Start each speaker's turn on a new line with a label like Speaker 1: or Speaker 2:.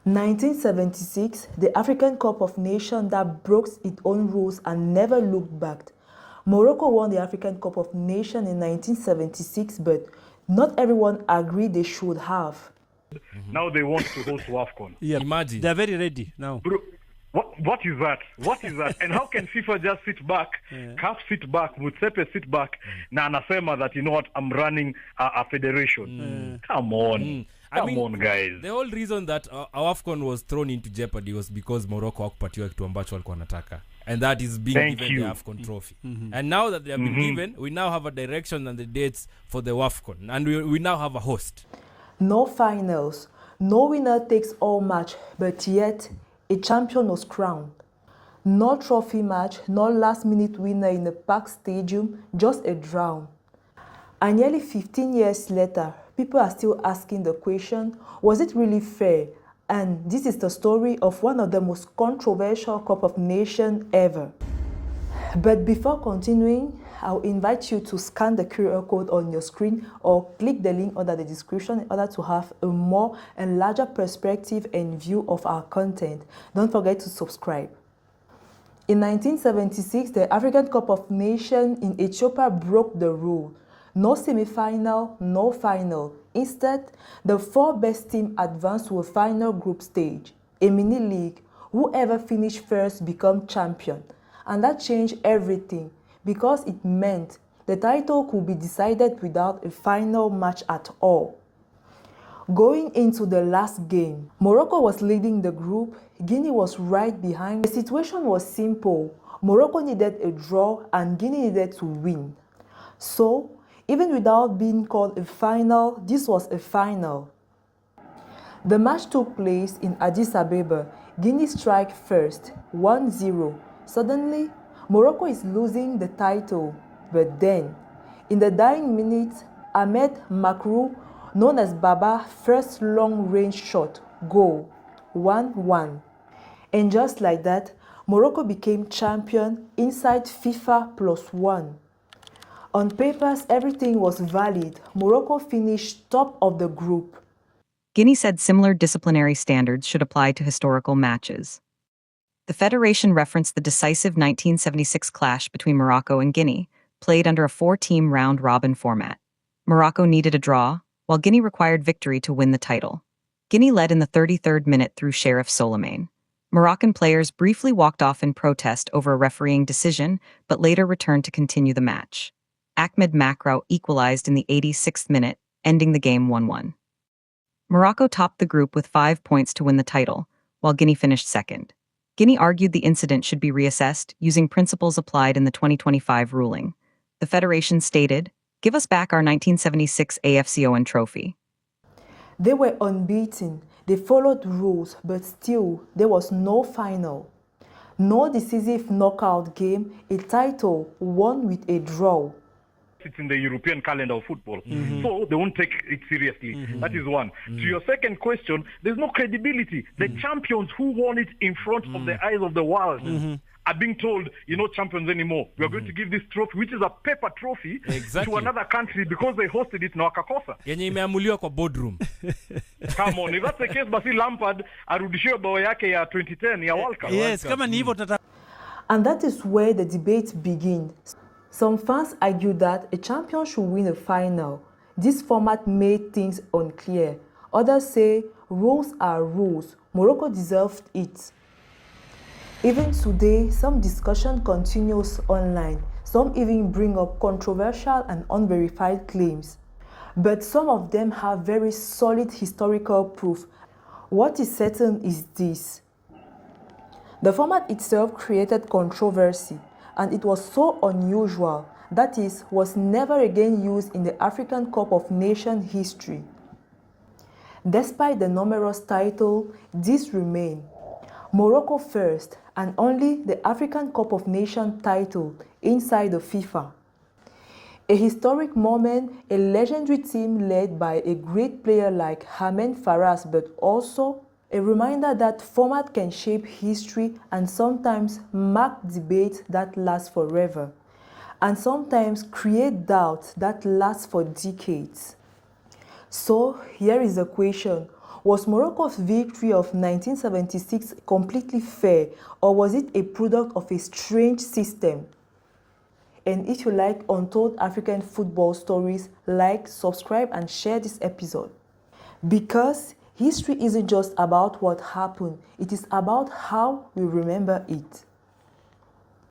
Speaker 1: 1976, the African Cup of Nations that broke its own rules and never looked back. Morocco won the African Cup of Nations in 1976, but not everyone agreed they should have.
Speaker 2: Now they want to host AFCON.
Speaker 3: Yeah, imagine. They're very ready now.
Speaker 2: Bro, what is that? What is that? And how can FIFA just sit back, CAF sit back, Mutsepe sit back, na anasema that, you know what, I'm running a federation. Come on. Come on, guys.
Speaker 3: The whole reason that our AFCON was thrown into jeopardy was because Morocco hakupatiwa kitu ambacho walikuwa wanataka. And that is being given the AFCON trophy. And now that they have been given, we now have a direction and the dates for the AFCON. And we now have a host.
Speaker 1: No finals, no winner takes all match, but yet a champion was crowned. No trophy match, no last-minute winner in a packed stadium, just a draw. And nearly 15 years later, people are still asking the question, was it really fair? And this is the story of one of the most controversial Cup of Nations ever. But before continuing, I'll invite you to scan the QR code on your screen or click the link under the description in order to have a more and larger perspective and view of our content. Don't forget to subscribe. In 1976, the African Cup of Nations in Ethiopia broke the rule. No semi-final, no final. Instead, the 4 best teams advanced to a final group stage, a mini league. Whoever finished first became champion. And that changed everything because it meant the title could be decided without a final match at all. Going into the last game, Morocco was leading the group, Guinea was right behind. The situation was simple. Morocco needed a draw and Guinea needed to win. So, even without being called a final, this was a final. The match took place in Addis Ababa. Guinea struck first, 1-0. Suddenly, Morocco is losing the title. But then, in the dying minutes, Ahmed Makrouf, known as Baba, first long-range shot, goal, 1-1. And just like that, Morocco became champion inside FIFA +1. On papers, everything was valid. Morocco finished top of the group.
Speaker 4: Guinea said similar disciplinary standards should apply to historical matches. The Federation referenced the decisive 1976 clash between Morocco and Guinea, played under a 4-team round-robin format. Morocco needed a draw, while Guinea required victory to win the title. Guinea led in the 33rd minute through Sheriff Souleymane. Moroccan players briefly walked off in protest over a refereeing decision, but later returned to continue the match. Ahmed Makrouf equalized in the 86th minute, ending the game 1-1. Morocco topped the group with 5 points to win the title, while Guinea finished second. Guinea argued the incident should be reassessed using principles applied in the 2025 ruling. The Federation stated, "Give us back our 1976 AFCON trophy."
Speaker 1: They were unbeaten. They followed rules, but still, there was no final. No decisive knockout game, a title won with a draw.
Speaker 2: It's in the European calendar of football. So they won't take it seriously. That is one. To your second question, there's no credibility. The champions who won it in front of the eyes of the world are being told, you're not champions anymore. We are going to give this trophy, which is a paper trophy, to another country because they hosted it in Wakakosa.
Speaker 3: Yenye imeamuliwa kwa boardroom.
Speaker 2: Come on, if that's the case, basi Lampard arudishiwe bao yake ya 2010 ya World Cup.
Speaker 3: Yes, kama ni hivyo tata.
Speaker 1: And that is where the debate begins. Some fans argue that a champion should win a final. This format made things unclear. Others say rules are rules. Morocco deserved it. Even today, some discussion continues online. Some even bring up controversial and unverified claims. But some of them have very solid historical proof. What is certain is this. The format itself created controversy, and it was so unusual that it was never again used in the African Cup of Nations history. Despite the numerous titles, this remained Morocco first and only the African Cup of Nations title inside the FIFA. A historic moment, a legendary team led by a great player like Hamed Faras, but also a reminder that format can shape history and sometimes mark debate that lasts forever, and sometimes create doubt that lasts for decades. So here is the question: Was Morocco's victory of 1976 completely fair, or was it a product of a strange system? And if you like untold African football stories, like, subscribe, and share this episode. Because history isn't just about what happened, it is about how we remember it.